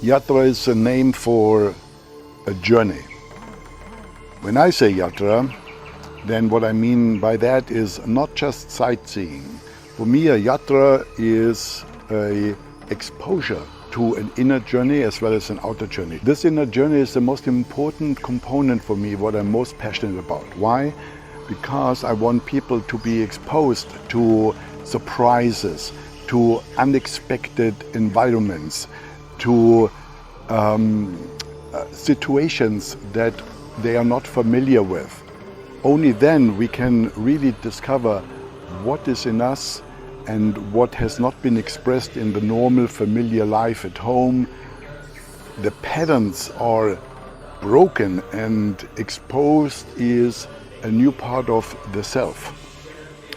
Yatra is a name for a journey. When I say Yatra, then what I mean by that is not just sightseeing. For me, a Yatra is an exposure to an inner journey as well as an outer journey. This inner journey is the most important component for me, what I'm most passionate about. Why? Because I want people to be exposed to surprises, to unexpected environments, to situations that they are not familiar with. Only then we can really discover what is in us and what has not been expressed in the normal familiar life at home. The patterns are broken and exposed is a new part of the self.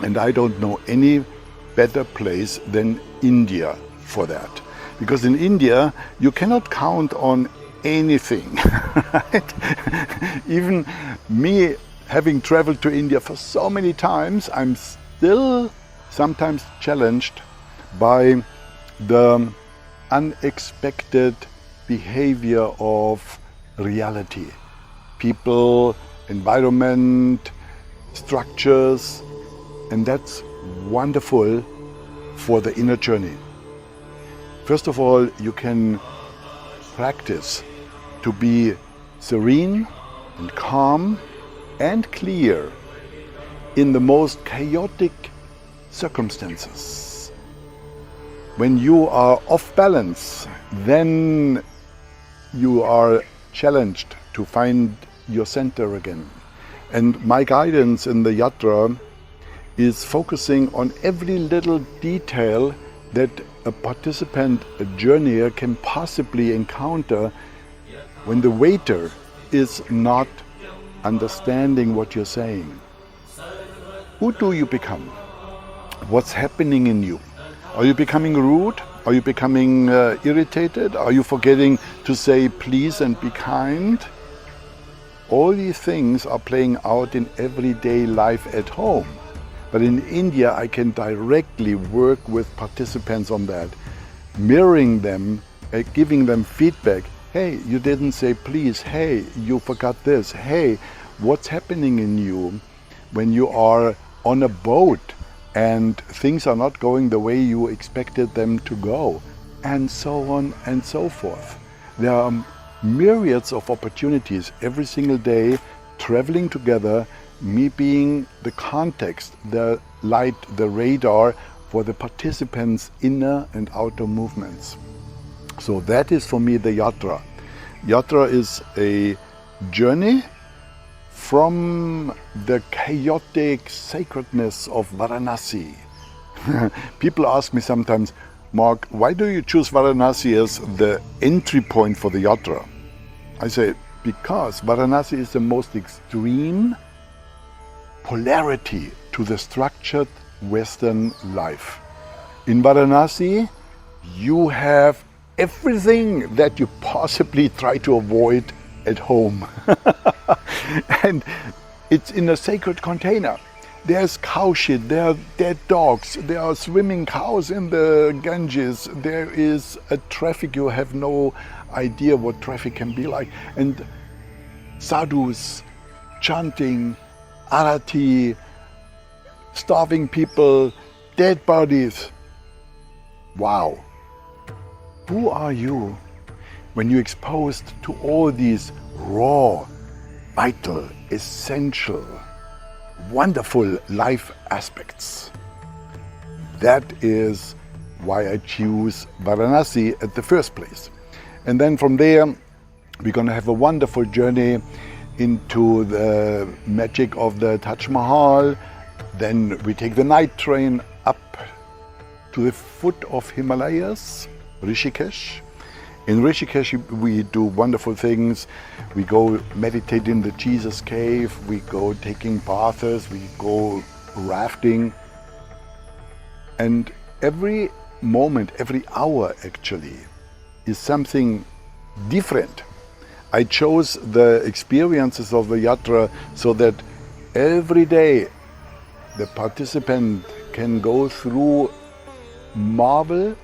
And I don't know any better place than India for that. Because in India, you cannot count on anything. Right? Even me having traveled to India for so many times, I'm still sometimes challenged by the unexpected behavior of reality. People, environment, structures, and that's wonderful for the inner journey. First of all, you can practice to be serene and calm and clear in the most chaotic circumstances. When you are off balance, then you are challenged to find your center again. And my guidance in the Yatra is focusing on every little detail that a participant, a journeyer can possibly encounter when the waiter is not understanding what you're saying. Who do you become? What's happening in you? Are you becoming rude? Are you becoming irritated? Are you forgetting to say please and be kind? All these things are playing out in everyday life at home. But in India, I can directly work with participants on that, mirroring them, giving them feedback. Hey, you didn't say please. Hey, you forgot this. Hey, what's happening in you when you are on a boat and things are not going the way you expected them to go, and so on and so forth. There are myriads of opportunities every single day, traveling together, me being the context, the light, the radar for the participants' inner and outer movements. So that is for me the Yatra. Yatra is a journey from the chaotic sacredness of Varanasi. People ask me sometimes, Marc, why do you choose Varanasi as the entry point for the Yatra? I say, because Varanasi is the most extreme polarity to the structured Western life. In Varanasi, you have everything that you possibly try to avoid at home. And it's in a sacred container. There's cow shit, there are dead dogs, there are swimming cows in the Ganges, there is a traffic, you have no idea what traffic can be like. And sadhus chanting, arati, starving people, dead bodies. Wow. Who are you when you're exposed to all these raw, vital, essential, wonderful life aspects? That is why I choose Varanasi at the first place. And then from there, we're going to have a wonderful journey into the magic of the Taj Mahal. Then we take the night train up to the foot of Himalayas, Rishikesh. In Rishikesh, we do wonderful things. We go meditate in the Jesus cave, we go taking baths, we go rafting. And every moment, every hour actually, is something different. I chose the experiences of the Yatra so that every day the participant can go through marvel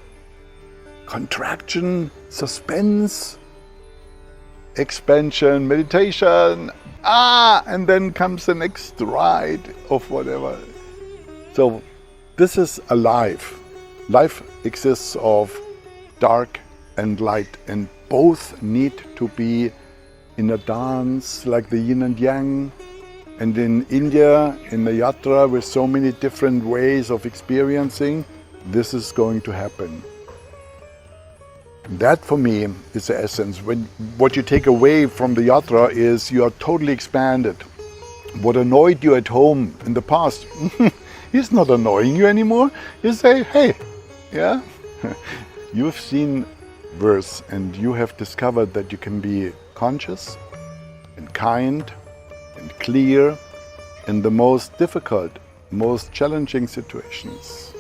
contraction, suspense, expansion, meditation, and then comes the next ride of whatever. So this is a life. Life exists of dark and light, and both need to be in a dance like the yin and yang. And in India, in the Yatra, with so many different ways of experiencing, this is going to happen. That for me is the essence. What you take away from the Yatra is you are totally expanded. What annoyed you at home in the past, is not annoying you anymore. You say, hey, yeah, you've seen verse and you have discovered that you can be conscious and kind and clear in the most difficult, most challenging situations.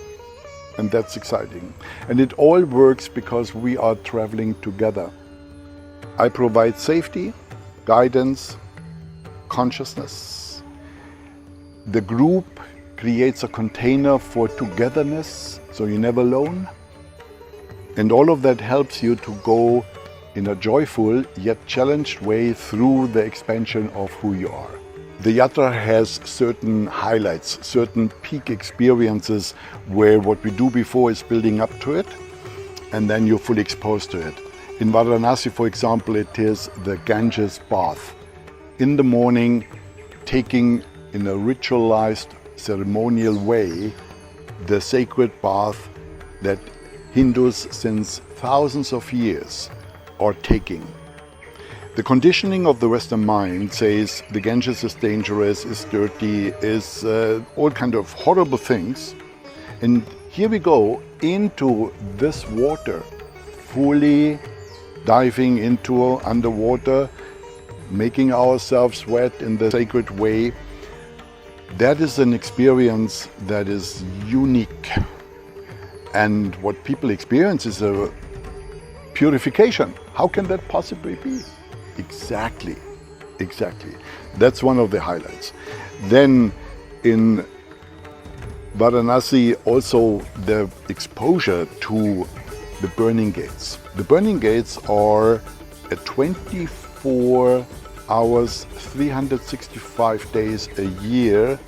And that's exciting. And it all works because we are traveling together. I provide safety, guidance, consciousness. The group creates a container for togetherness, so you're never alone. And all of that helps you to go in a joyful yet challenged way through the expansion of who you are. The Yatra has certain highlights, certain peak experiences where what we do before is building up to it, and then you're fully exposed to it. In Varanasi, for example, it is the Ganges bath. In the morning, taking in a ritualized, ceremonial way, the sacred bath that Hindus since thousands of years are taking. The conditioning of the Western mind says the Ganges is dangerous, is dirty, is all kind of horrible things. And here we go into this water, fully diving into underwater, making ourselves wet in the sacred way. That is an experience that is unique. And what people experience is a purification. How can that possibly be? Exactly. That's one of the highlights. Then in Varanasi, also the exposure to the burning gates. The burning gates are a 24 hours, 365 days a year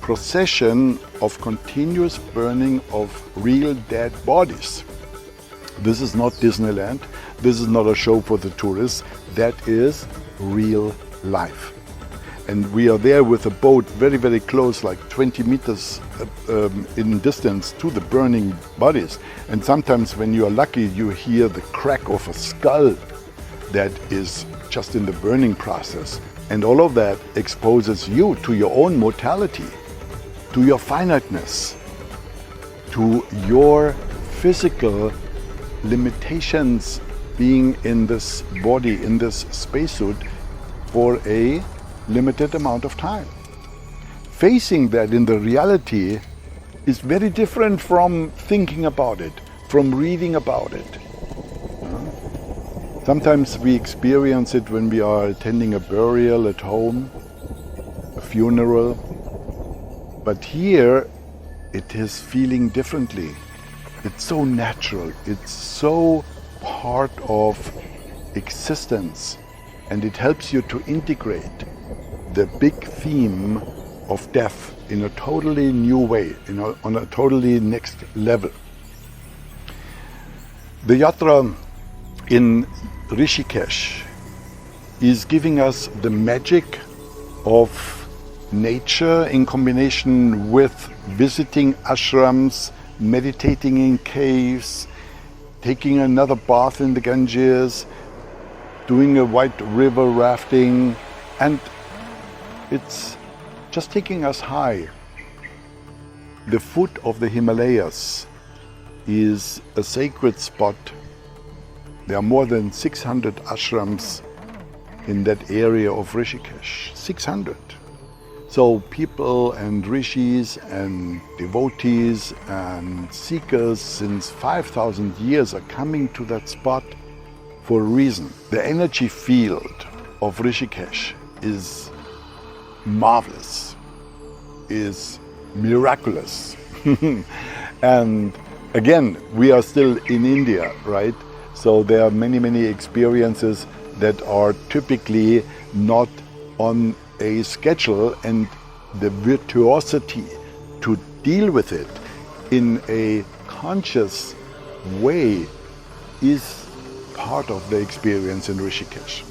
procession of continuous burning of real dead bodies. This is not Disneyland. This is not a show for the tourists. That is real life. And we are there with a boat very, very close, like 20 meters in distance to the burning bodies. And sometimes when you are lucky, you hear the crack of a skull that is just in the burning process. And all of that exposes you to your own mortality, to your finiteness, to your physical limitations being in this body, in this spacesuit for a limited amount of time. Facing that in the reality is very different from thinking about it, from reading about it. Sometimes we experience it when we are attending a burial at home, a funeral, but here it is feeling differently. It's so natural, it's so part of existence, and it helps you to integrate the big theme of death in a totally new way, on a totally next level. The Yatra in Rishikesh is giving us the magic of nature in combination with visiting ashrams, meditating in caves, taking another bath in the Ganges, doing a white river rafting, and it's just taking us high. The foot of the Himalayas is a sacred spot. There are more than 600 ashrams in that area of Rishikesh. 600. So people and rishis and devotees and seekers since 5,000 years are coming to that spot for a reason. The energy field of Rishikesh is marvelous, is miraculous. And Again, we are still in India, right? So there are many experiences that are typically not on a schedule, and the virtuosity to deal with it in a conscious way is part of the experience in Rishikesh.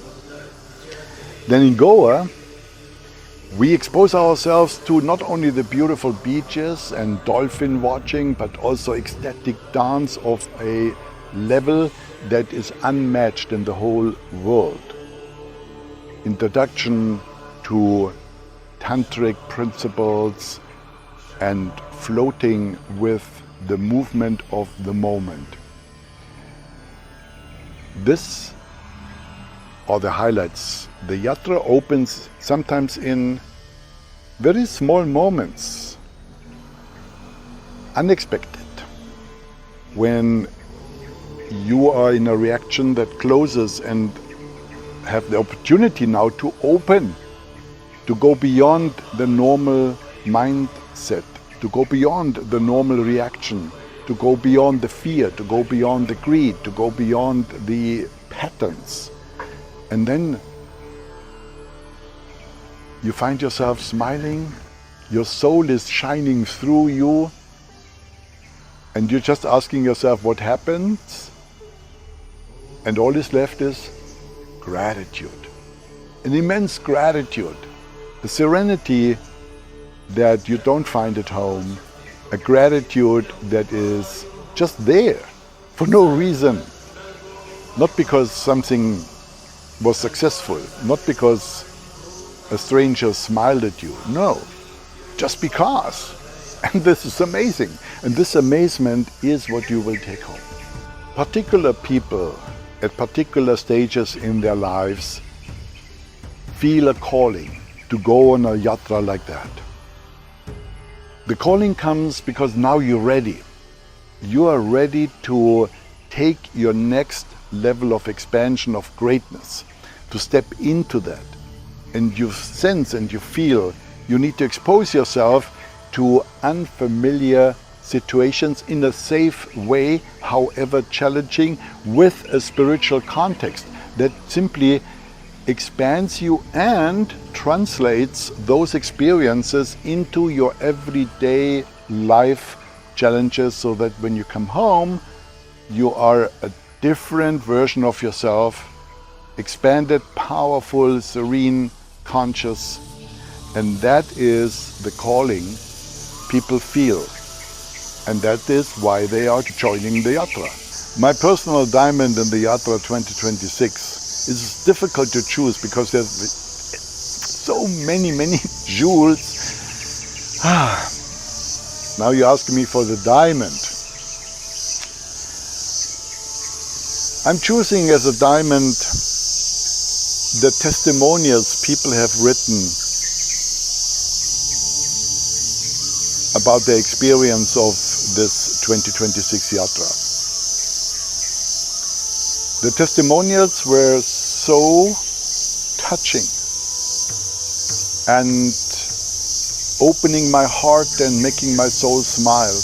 Then in Goa, we expose ourselves to not only the beautiful beaches and dolphin watching, but also ecstatic dance of a level that is unmatched in the whole world. Introduction to tantric principles and floating with the movement of the moment. This are the highlights. The yatra opens sometimes in very small moments, unexpected, when you are in a reaction that closes and have the opportunity now to open, to go beyond the normal mindset, to go beyond the normal reaction, to go beyond the fear, to go beyond the greed, to go beyond the patterns. And then you find yourself smiling, your soul is shining through you, and you're just asking yourself what happens, and all is left is gratitude, an immense gratitude, a serenity that you don't find at home, a gratitude that is just there for no reason, not because something was successful, not because a stranger smiled at you, no, just because. And this is amazing, and this amazement is what you will take home. Particular people at particular stages in their lives feel a calling to go on a yatra like that. The calling comes because now you're ready. You are ready to take your next level of expansion of greatness, to step into that. And you sense and you feel you need to expose yourself to unfamiliar situations in a safe way, however challenging, with a spiritual context that simply expands you and translates those experiences into your everyday life challenges, so that when you come home, you are a different version of yourself, expanded, powerful, serene, conscious. And that is the calling people feel. And that is why they are joining the Yatra. My personal diamond in the Yatra 2026 is difficult to choose because there's so many jewels. Now you ask me for the diamond. I'm choosing as a diamond the testimonials people have written about their experience of this 2026 Yatra. The testimonials were so touching and opening my heart and making my soul smile.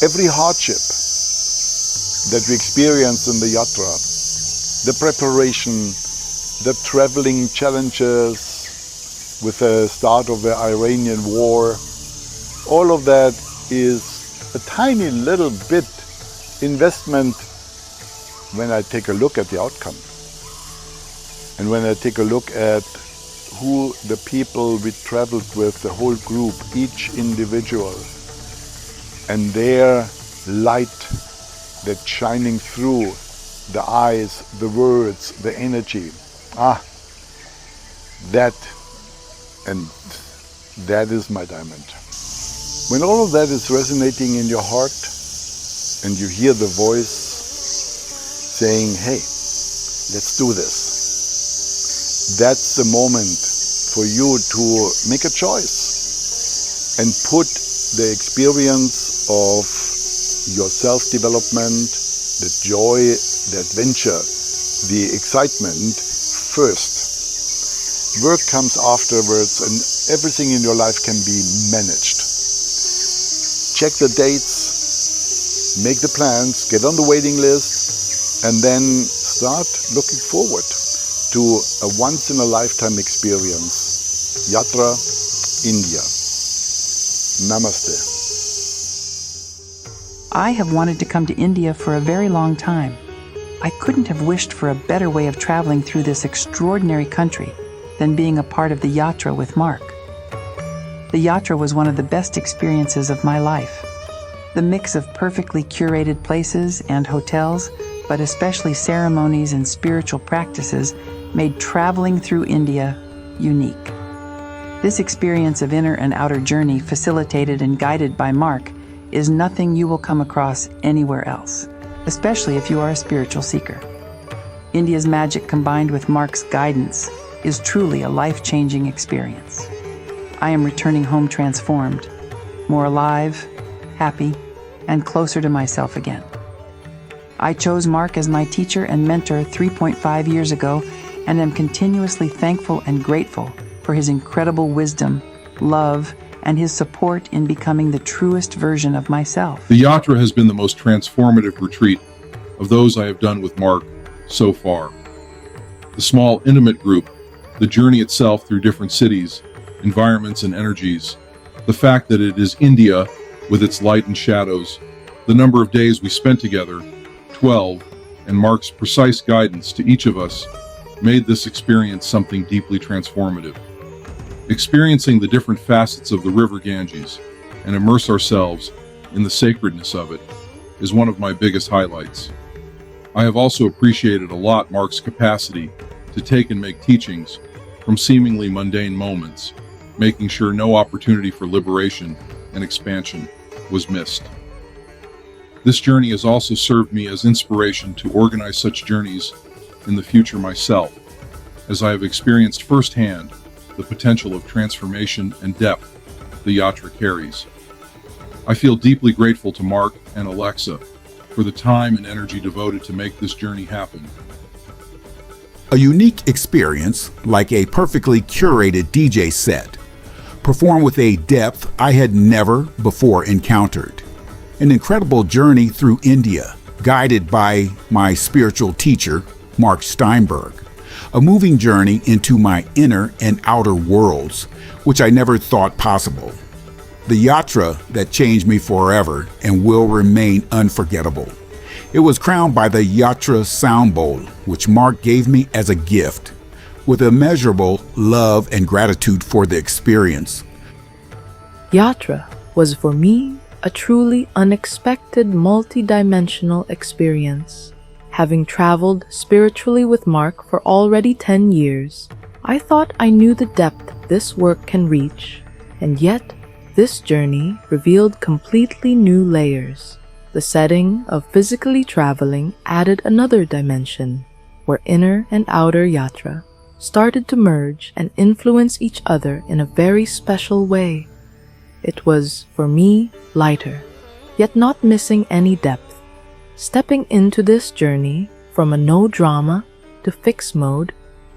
Every hardship that we experience in the Yatra, the preparation, the traveling challenges, with the start of the Iranian war, all of that is a tiny little bit investment when I take a look at the outcome. And when I take a look at who the people we traveled with, the whole group, each individual, and their light that's shining through the eyes, the words, the energy. That is my diamond. When all of that is resonating in your heart and you hear the voice saying, hey, let's do this, that's the moment for you to make a choice and put the experience of your self-development, the joy, the adventure, the excitement first. Work comes afterwards, and everything in your life can be managed. check the dates, make the plans, get on the waiting list, and then start looking forward to a once-in-a-lifetime experience. Yatra India. Namaste. I have wanted to come to India for a very long time. I couldn't have wished for a better way of traveling through this extraordinary country than being a part of the Yatra with Marc. The Yatra was one of the best experiences of my life. The mix of perfectly curated places and hotels, but especially ceremonies and spiritual practices, made traveling through India unique. This experience of inner and outer journey, facilitated and guided by Marc, is nothing you will come across anywhere else, especially if you are a spiritual seeker. India's magic combined with Marc's guidance is truly a life-changing experience. I am returning home transformed, more alive, happy, and closer to myself again. I chose Marc as my teacher and mentor 3.5 years ago, and am continuously thankful and grateful for his incredible wisdom, love, and his support in becoming the truest version of myself. The Yatra has been the most transformative retreat of those I have done with Marc so far. The small, intimate group, the journey itself through different cities, environments and energies, the fact that it is India with its light and shadows, the number of days we spent together, 12, and Marc's precise guidance to each of us made this experience something deeply transformative. Experiencing the different facets of the river Ganges and immerse ourselves in the sacredness of it is one of my biggest highlights. I have also appreciated a lot Marc's capacity to take and make teachings from seemingly mundane moments, making sure no opportunity for liberation and expansion was missed. This journey has also served me as inspiration to organize such journeys in the future myself, as I have experienced firsthand the potential of transformation and depth the Yatra carries. I feel deeply grateful to Marc and Alexa for the time and energy devoted to make this journey happen. A unique experience, like a perfectly curated DJ set, performed with a depth I had never before encountered. An incredible journey through India, guided by my spiritual teacher, Marc Steinberg. A moving journey into my inner and outer worlds, which I never thought possible. The Yatra that changed me forever and will remain unforgettable. It was crowned by the Yatra Sound Bowl, which Marc gave me as a gift, with immeasurable love and gratitude for the experience. Yatra was for me a truly unexpected multi-dimensional experience. Having traveled spiritually with Marc for already 10 years, I thought I knew the depth this work can reach, and yet this journey revealed completely new layers. The setting of physically traveling added another dimension, where inner and outer Yatra started to merge and influence each other in a very special way. It was, for me, lighter, yet not missing any depth. Stepping into this journey from a no drama to fixed mode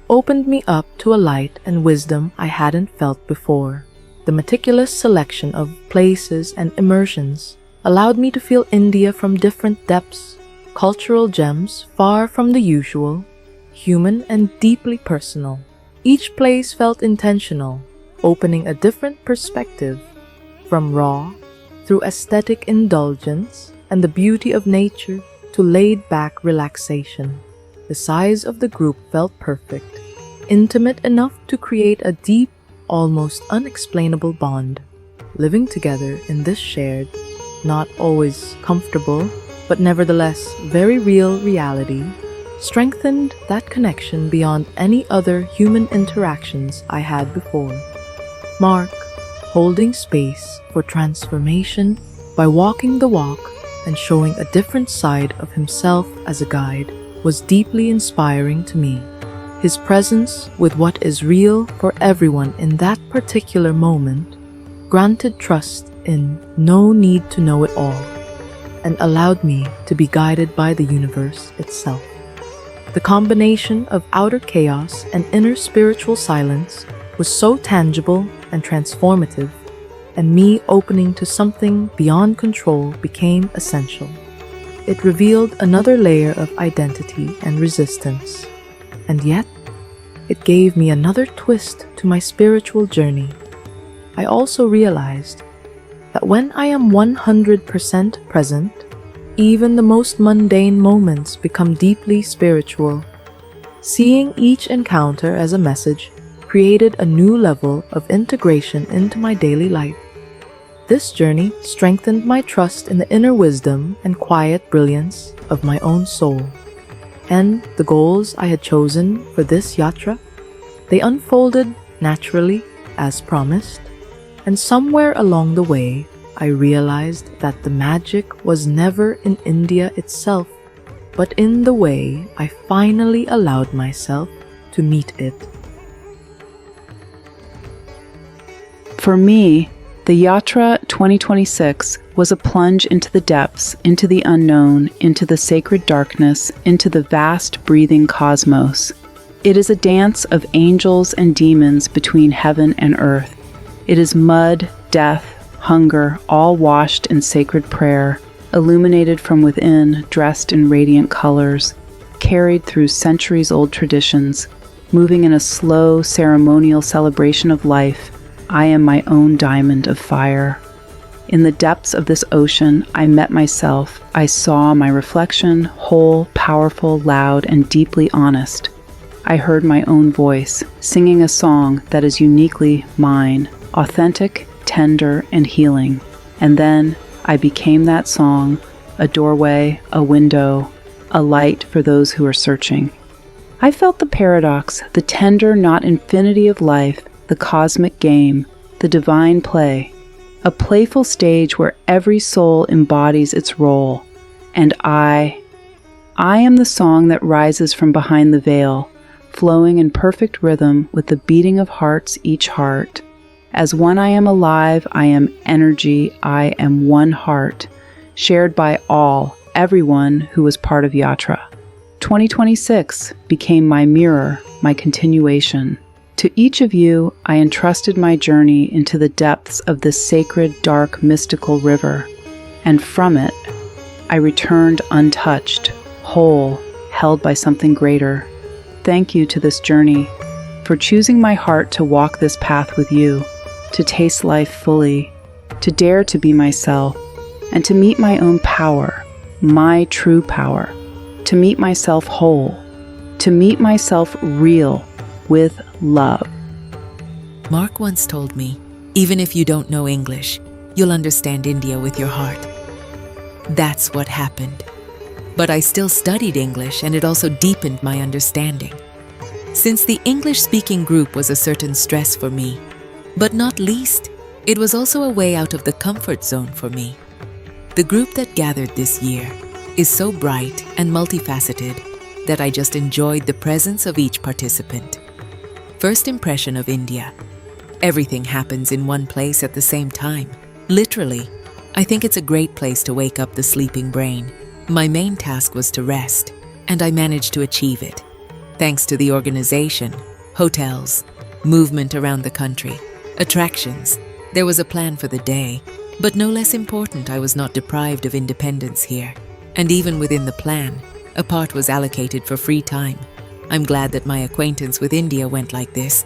opened me up to a light and wisdom I hadn't felt before. The meticulous selection of places and immersions allowed me to feel India from different depths, cultural gems far from the usual, human and deeply personal. Each place felt intentional, opening a different perspective, from raw through aesthetic indulgence and the beauty of nature to laid-back relaxation. The size of the group felt perfect, intimate enough to create a deep, almost unexplainable bond. Living together in this shared, not always comfortable, but nevertheless very real reality, strengthened that connection beyond any other human interactions I had before. Marc, holding space for transformation by walking the walk and showing a different side of himself as a guide, was deeply inspiring to me. His presence with what is real for everyone in that particular moment granted trust in no need to know it all, and allowed me to be guided by the universe itself. The combination of outer chaos and inner spiritual silence was so tangible and transformative, and me opening to something beyond control became essential. It revealed another layer of identity and resistance, and yet it gave me another twist to my spiritual journey. I also realized that when I am 100% present, even the most mundane moments become deeply spiritual. Seeing each encounter as a message created a new level of integration into my daily life. This journey strengthened my trust in the inner wisdom and quiet brilliance of my own soul. And the goals I had chosen for this yatra, they unfolded naturally as promised. And somewhere along the way, I realized that the magic was never in India itself, but in the way I finally allowed myself to meet it. For me, the Yatra 2026 was a plunge into the depths, into the unknown, into the sacred darkness, into the vast breathing cosmos. It is a dance of angels and demons between heaven and earth. It is mud, death, hunger, all washed in sacred prayer, illuminated from within, dressed in radiant colors, carried through centuries-old traditions, moving in a slow, ceremonial celebration of life. I am my own diamond of fire. In the depths of this ocean, I met myself. I saw my reflection, whole, powerful, loud, and deeply honest. I heard my own voice, singing a song that is uniquely mine, authentic, tender, and healing. And then I became that song, a doorway, a window, a light for those who are searching. I felt the paradox, the tender, not infinity of life, the cosmic game, the divine play, a playful stage where every soul embodies its role. And I am the song that rises from behind the veil, flowing in perfect rhythm with the beating of hearts, each heart. As one I am alive, I am energy, I am one heart, shared by all, everyone who was part of Yatra. 2026 became my mirror, my continuation. To each of you, I entrusted my journey into the depths of this sacred, dark, mystical river, and from it, I returned untouched, whole, held by something greater. Thank you to this journey for choosing my heart to walk this path with you, to taste life fully, to dare to be myself, and to meet my own power, my true power, to meet myself whole, to meet myself real with love. Marc once told me, even if you don't know English, you'll understand India with your heart. That's what happened. But I still studied English, and it also deepened my understanding. Since the English-speaking group was a certain stress for me, but not least, it was also a way out of the comfort zone for me. The group that gathered this year is so bright and multifaceted that I just enjoyed the presence of each participant. First impression of India. Everything happens in one place at the same time. Literally, I think it's a great place to wake up the sleeping brain. My main task was to rest, and I managed to achieve it. Thanks to the organization, hotels, movement around the country, attractions. There was a plan for the day, but no less important, I was not deprived of independence here. And even within the plan, a part was allocated for free time. I'm glad that my acquaintance with India went like this.